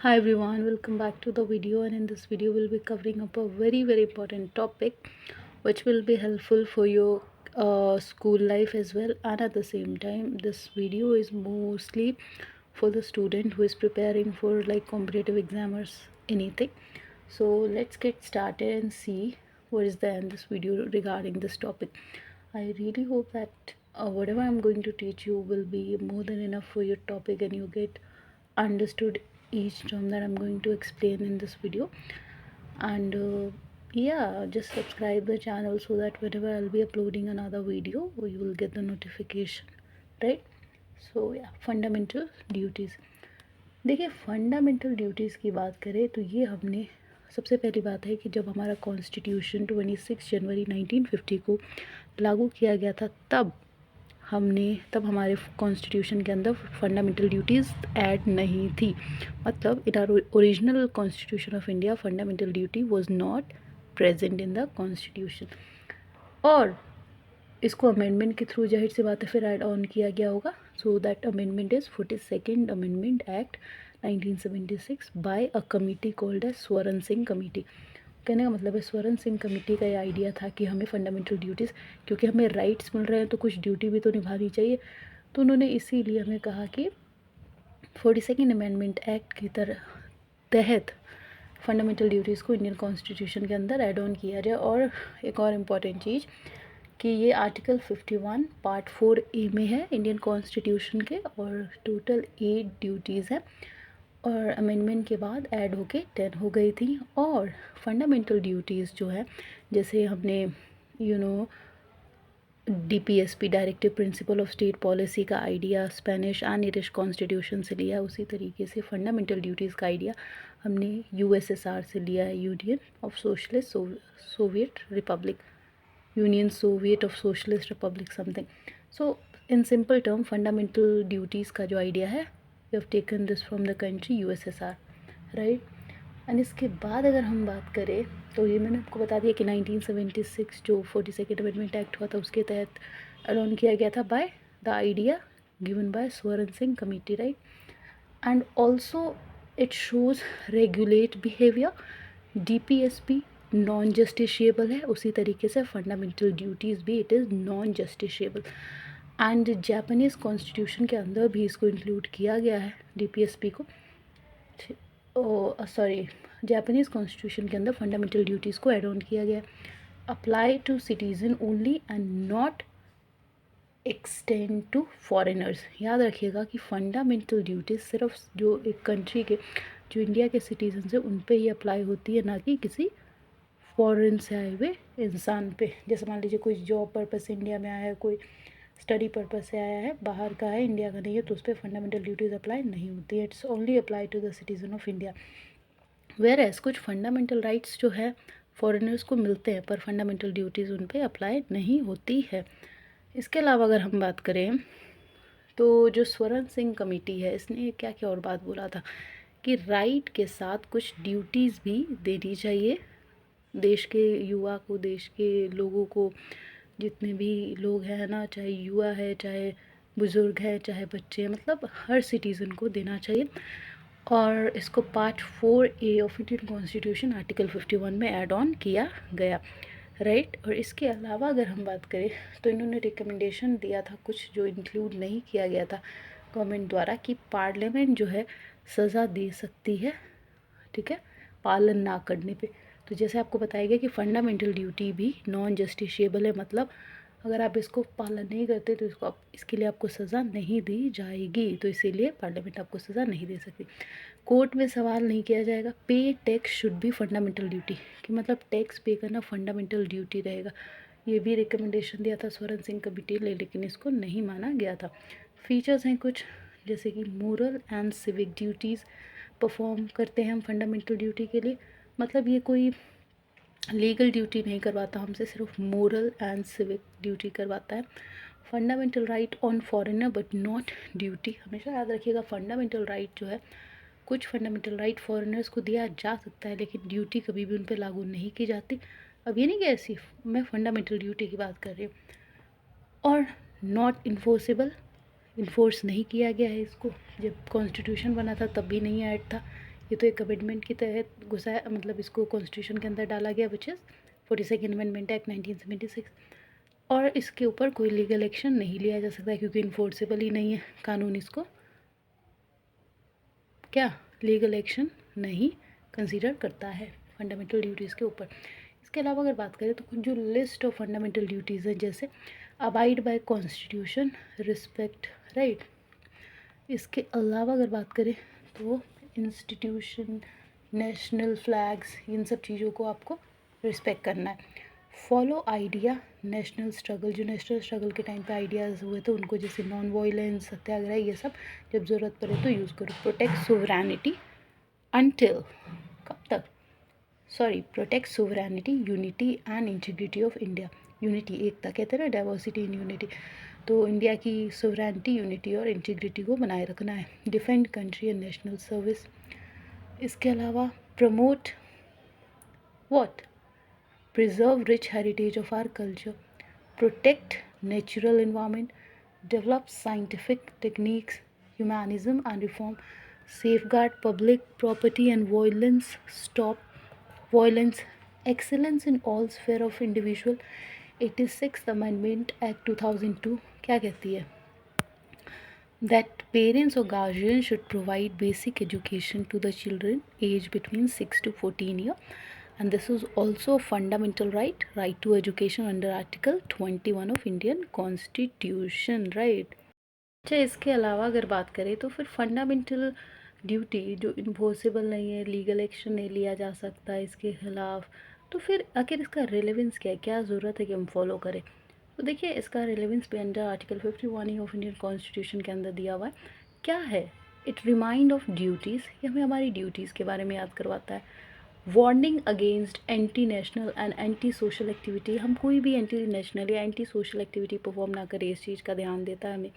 Hi everyone, welcome back to the video, and in this video we'll be covering up a very important topic which will be helpful for your school life as well. And at the same time, this video is mostly for the student who is preparing for like competitive exam or anything. So let's get started and see what is the end this video regarding this topic. I really hope that whatever I'm going to teach you will be more than enough for your topic and you get understood each term that I'm going to explain in this video. And yeah, just subscribe the channel so that whenever I'll be uploading another video you will get the notification, right? So yeah, fundamental duties. देखिए, fundamental duties की बात करें तो ये हमने सबसे पहली बात है कि जब हमारा कॉन्स्टिट्यूशन 26 जनवरी 1950 को लागू किया गया था तब हमारे कॉन्स्टिट्यूशन के अंदर फंडामेंटल ड्यूटीज़ ऐड नहीं थी। मतलब इन are original constitution of India fundamental duty was not present in the constitution, और इसको अमेंडमेंट के थ्रू जाहिर सी बात है फिर ऐड ऑन किया गया होगा। So that amendment is 42nd amendment act 1976 by a committee called as Swaran Singh committee. कहने का मतलब है स्वरण सिंह कमेटी का ये आइडिया था कि हमें फंडामेंटल ड्यूटीज़, क्योंकि हमें राइट्स मिल रहे हैं तो कुछ ड्यूटी भी तो निभानी चाहिए, तो उन्होंने इसीलिए हमें कहा कि 42nd अमेंडमेंट एक्ट की तहत फंडामेंटल ड्यूटीज़ को इंडियन कॉन्स्टिट्यूशन के अंदर ऐड ऑन किया जाए। और एक और इम्पॉर्टेंट चीज़ कि ये आर्टिकल 51 पार्ट 4A में है इंडियन कॉन्स्टिट्यूशन के, और टोटल 8 ड्यूटीज़ हैं और अमेंडमेंट के बाद ऐड होके 10 हो गई थी। और फंडामेंटल ड्यूटीज़ जो है, जैसे हमने DPSP directive principle of state policy का idea Spanish and Irish constitution से लिया, उसी तरीके से फंडामेंटल ड्यूटीज़ का आइडिया हमने USSR से लिया है, union of socialist soviet republic, union soviet of socialist republic something. So in simple term fundamental duties का जो आइडिया है, we have taken this from the country USSR, right. And इसके बाद अगर हम बात करें तो ये मैंने आपको बता दिया कि 1976 जो 42nd अमेंडमेंट एक्ट हुआ था उसके तहत अडॉन किया गया था by the idea given by Swaran Singh committee, right. And also it shows regulate behaviour. DPSP non justiciable है, उसी तरीके से फंडामेंटल ड्यूटीज़ भी it is non justiciable. And Japanese constitution के अंदर भी इसको इंक्लूड किया गया है DPSP को, सॉरी, जापानीज़ कॉन्स्टिट्यूशन के अंदर फंडामेंटल ड्यूटीज़ को ऐड ऑन किया गया। Apply to citizen only and not extend to foreigners. याद रखिएगा कि फंडामेंटल ड्यूटीज़ सिर्फ जो एक कंट्री के, जो इंडिया के सिटीजन हैं उन पे ही अप्लाई होती है, ना कि किसी फॉरेन से आए हुए इंसान पे। जैसे मान लीजिए कोई जॉब पर्पज़ से इंडिया में आया है, कोई स्टडी पर्पज़ से आया है, बाहर का है, इंडिया का नहीं है, तो उस पर फंडामेंटल ड्यूटीज़ अप्लाई नहीं होती है। It's only apply to the citizen of India. Where as कुछ फंडामेंटल राइट्स जो है फॉरेनर्स को मिलते हैं, पर फंडामेंटल ड्यूटीज़ उन पर अप्लाई नहीं होती है। इसके अलावा अगर हम बात करें तो जो स्वरण सिंह कमेटी है, इसने क्या क्या और बात बोला था कि राइट के साथ कुछ ड्यूटीज़ भी देनी चाहिए देश के युवा को, देश के लोगों को, जितने भी लोग हैं ना, चाहे युवा है, चाहे बुज़ुर्ग है, चाहे बच्चे हैं, मतलब हर सिटीज़न को देना चाहिए। और इसको part 4A of Indian constitution article 51 में ऐड ऑन किया गया, राइट। और इसके अलावा अगर हम बात करें तो इन्होंने रिकमेंडेशन दिया था कुछ जो इंक्लूड नहीं किया गया था गवर्नमेंट द्वारा, कि पार्लियामेंट जो है सज़ा दे सकती है, ठीक है, पालन ना करने पे। तो जैसे आपको बताया गया कि फंडामेंटल ड्यूटी भी नॉन जस्टिशिएबल है, मतलब अगर आप इसको पालन नहीं करते तो इसके लिए आपको सज़ा नहीं दी जाएगी, तो इसीलिए पार्लियामेंट आपको सज़ा नहीं दे सकती। कोर्ट में सवाल नहीं किया जाएगा। पे tax should be fundamental duty, कि मतलब टैक्स पे करना फंडामेंटल ड्यूटी रहेगा। ये भी रिकमेंडेशन दिया था स्वरण सिंह कमेटी ने, लेकिन इसको नहीं माना गया था। फीचर्स हैं कुछ, जैसे कि moral and civic duties perform करते हैं हम फंडामेंटल ड्यूटी के लिए। मतलब ये कोई लीगल ड्यूटी नहीं करवाता हमसे, सिर्फ मोरल एंड सिविक ड्यूटी करवाता है। Fundamental right on foreigner but not duty. हमेशा याद रखिएगा, फंडामेंटल राइट जो है, कुछ फंडामेंटल राइट फॉरेनर्स को दिया जा सकता है, लेकिन ड्यूटी कभी भी उन पर लागू नहीं की जाती। अब ये नहीं कि ऐसी, मैं फंडामेंटल ड्यूटी की बात कर रही हूँ। और नॉट इन्फोर्सेबल, इन्फोर्स नहीं किया गया है इसको, जब कॉन्स्टिट्यूशन बना था तब भी नहीं ऐड था, ये तो एक अमेंडमेंट के तहत घुसा है, मतलब इसको कॉन्स्टिट्यूशन के अंदर डाला गया, which is 42nd amendment act 1976। और इसके ऊपर कोई लीगल एक्शन नहीं लिया जा सकता क्योंकि इन्फोर्सेबल ही नहीं है, कानून इसको क्या लीगल एक्शन नहीं कंसीडर करता है फंडामेंटल ड्यूटीज़ के ऊपर। इसके अलावा अगर बात करें तो कुछ जो लिस्ट ऑफ फंडामेंटल ड्यूटीज़ हैं, जैसे abide by constitution, respect right. इसके अलावा अगर बात करें तो इंस्टीट्यूशन, नेशनल फ्लैग्स, इन सब चीज़ों को आपको रिस्पेक्ट करना है। फॉलो आइडिया नेशनल स्ट्रगल, जो नेशनल स्ट्रगल के टाइम पे आइडियाज़ हुए थे उनको, जैसे नॉन वायलेंस, सत्याग्रह, ये सब जब ज़रूरत पड़े तो यूज़ करो। प्रोटेक्ट सोवरेनिटी अनटिल, कब तक, sorry, protect sovereignty, unity and integrity of India. Unity, एकता कहते हैं ना, डाइवर्सिटी इन यूनिटी, तो इंडिया की सोवरेनिटी, यूनिटी और इंटीग्रिटी को बनाए रखना है। Defend country and national service. इसके अलावा promote what, preserve rich heritage of our culture, protect natural environment, develop scientific techniques, humanism and reform, safeguard public property and violence, stop violence, excellence in all sphere of individual। 86th Amendment Act 2002 क्या कहती है? That parents or guardians should provide basic education to the children aged between 6 to 14 years, and this is also a fundamental right to education under Article 21 of Indian Constitution, right। अच्छा, इसके अलावा अगर बात करें तो फिर फंडामेंटल ड्यूटी जो enforceable नहीं है, लीगल एक्शन नहीं लिया जा सकता इसके खिलाफ, तो फिर आखिर इसका रेलेवेंस क्या है, क्या ज़रूरत है कि हम फॉलो करें? तो देखिए, इसका रेलेवेंस भी under article 51 of Indian constitution के अंदर दिया हुआ है। क्या है? इट रिमाइंड ऑफ ड्यूटीज़, ये हमें हमारी ड्यूटीज़ के बारे में याद करवाता है। Warning against anti national and anti social activity, हम कोई भी एंटी नेशनल या एंटी सोशल एक्टिविटी परफॉर्म ना करें, इस चीज़ का ध्यान देता है हमें।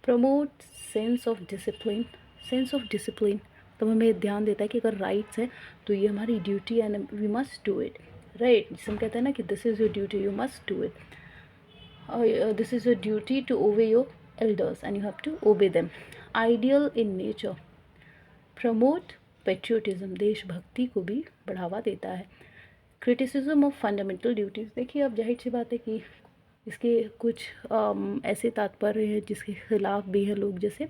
Promote sense of discipline, sense of discipline तो हमें ध्यान देता है कि अगर राइट्स हैं तो ये हमारी duty and we must do it, right. जिसे हम कहते हैं ना कि this is your duty, you must do it, this is your duty to obey your elders and you have to obey them। Ideal in nature, promote patriotism, देशभक्ति को भी बढ़ावा देता है। क्रिटिसिज्म ऑफ फंडामेंटल ड्यूटीज़, देखिए अब जाहिर सी बात है कि इसके कुछ ऐसे तात्पर्य हैं जिसके खिलाफ भी हैं लोग, जैसे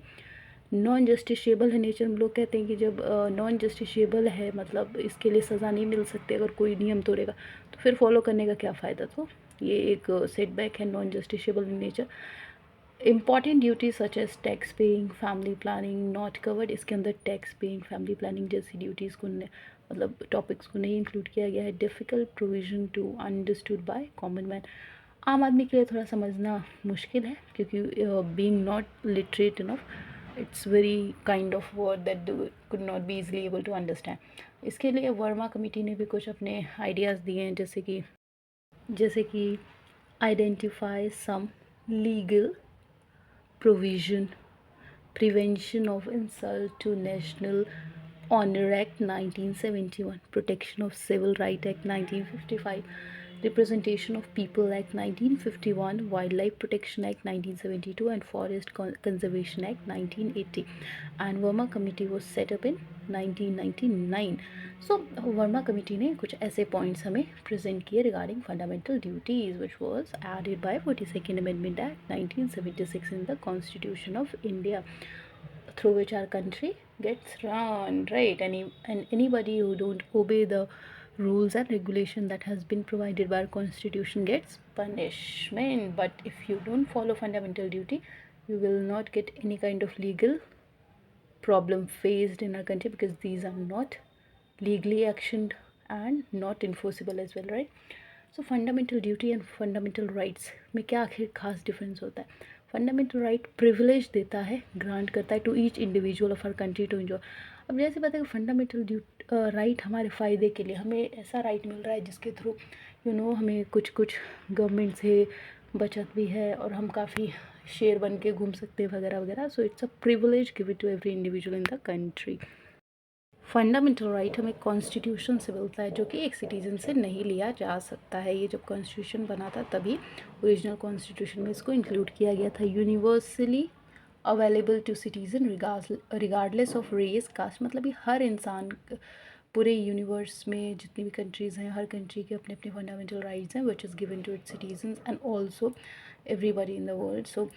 नॉन जस्टिसेबल है नेचर। हम लोग कहते हैं कि जब नॉन जस्टिसेबल है मतलब इसके लिए सज़ा नहीं मिल सकती अगर कोई नियम तोड़ेगा, तो फिर फॉलो करने का क्या फ़ायदा। तो ये एक सेटबैक है, non justiciable in nature. Important duties such as tax paying, family planning not covered, इसके अंदर टैक्स पेइंग, फैमिली प्लानिंग जैसी ड्यूटीज़ को मतलब टॉपिक्स को नहीं इंक्लूड किया गया है। Difficult provision to understood by common man, आम आदमी के लिए थोड़ा समझना मुश्किल है क्योंकि being not literate enough, it's very kind of word that could not be easily able to understand. इसके लिए वर्मा कमेटी ने भी कुछ अपने आइडियाज़ दिए हैं, जैसे कि identify some legal provision, prevention of insult to national honour act 1971, protection of civil right act 1955, Representation of People Act 1951, Wildlife Protection Act 1972 and Forest Conservation Act 1980, and Verma Committee was set up in 1999। So Verma Committee ने कुछ ऐसे points हमें present किए regarding fundamental duties which was added by 42nd Amendment Act 1976 in the Constitution of India, through which our country gets run, right? And anybody who don't obey the rules and regulation that has been provided by our constitution gets punishment, but if you don't follow fundamental duty you will not get any kind of legal problem faced in our country because these are not legally actioned and not enforceable as well, right? So fundamental duty and fundamental rights में क्या आखिर खास difference होता है? Fundamental right privilege देता है, grant करता है to each individual of our country to enjoy. अब जैसे बात है कि फंडामेंटल राइट हमारे फ़ायदे के लिए, हमें ऐसा राइट मिल रहा है जिसके थ्रू हमें कुछ गवर्नमेंट से बचत भी है और हम काफ़ी शेयर बन के घूम सकते हैं वगैरह वगैरह। So it's a privilege given to every individual in the country. Fundamental right हमें कॉन्स्टिट्यूशन से मिलता है जो कि एक सिटीज़न से नहीं लिया जा सकता है। ये जब कॉन्स्टिट्यूशन बना था तभी ओरिजिनल कॉन्स्टिट्यूशन में इसको इंक्लूड किया गया था। Universally available to citizen regardless of race caste, मतलब ये हर इंसान पूरे यूनिवर्स में जितनी भी कंट्रीज़ हैं, हर कंट्री के अपने अपने फंडामेंटल राइट्स हैं which is given to its citizens and also everybody in the world. So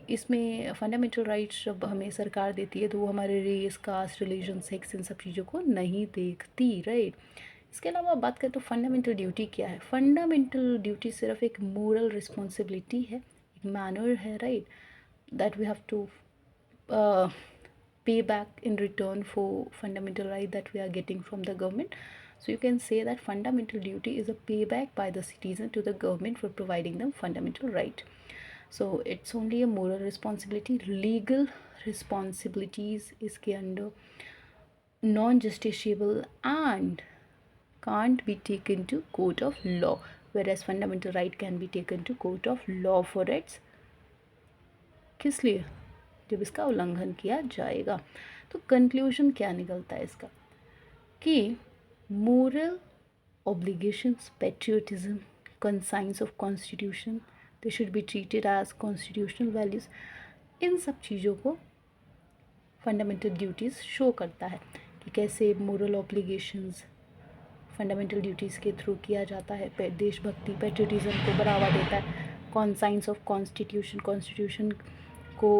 इसमें फंडामेंटल राइट्स जब हमें सरकार देती है तो वो हमारे रेस, कास्ट, रिलीजन, सेक्स, इन सब चीज़ों को नहीं देखती, राइट। इसके अलावा बात करें तो फंडामेंटल ड्यूटी क्या है। फंडामेंटल ड्यूटी सिर्फ एक मोरल रिस्पॉन्सिबिलिटी है, एक मैनर है, right, that we have to pay back in return for fundamental right that we are getting from the government. So you can say that fundamental duty is a payback by the citizen to the government for providing them fundamental right. So it's only a moral responsibility. Legal responsibilities इसके under non justiciable and can't be taken to court of law, whereas fundamental right can be taken to court of law for its किस लिए, जब इसका उल्लंघन किया जाएगा। तो conclusion क्या निकलता है इसका कि moral obligations, patriotism, conscience of constitution, they should be treated as constitutional values. इन सब चीज़ों को फंडामेंटल ड्यूटीज़ शो करता है कि कैसे मोरल ऑब्लिगेशंस फंडामेंटल ड्यूटीज़ के थ्रू किया जाता है। देशभक्ति, पेट्रियोटिज्म को बढ़ावा देता है। कॉन्साइंस ऑफ कॉन्स्टिट्यूशन, कॉन्स्टिट्यूशन को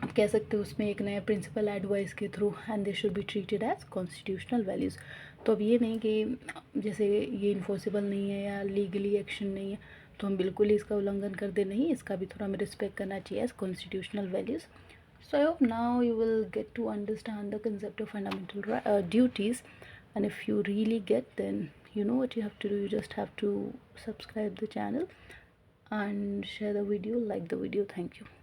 आप कह सकते हो उसमें एक नया प्रिंसिपल ऐड हुआ इसके through, and they should be treated as constitutional values. तो अब ये नहीं कि जैसे ये इन्फोर्सेबल नहीं है या लीगली एक्शन नहीं है तो हम बिल्कुल ही इसका उल्लंघन कर दे, नहीं, इसका भी थोड़ा हमें रिस्पेक्ट करना चाहिए as constitutional values. So I hope now you will get to understand the concept of fundamental duties, and if you really get, then you know what you have to do. You just have to subscribe the channel and share the video, like the video. Thank you.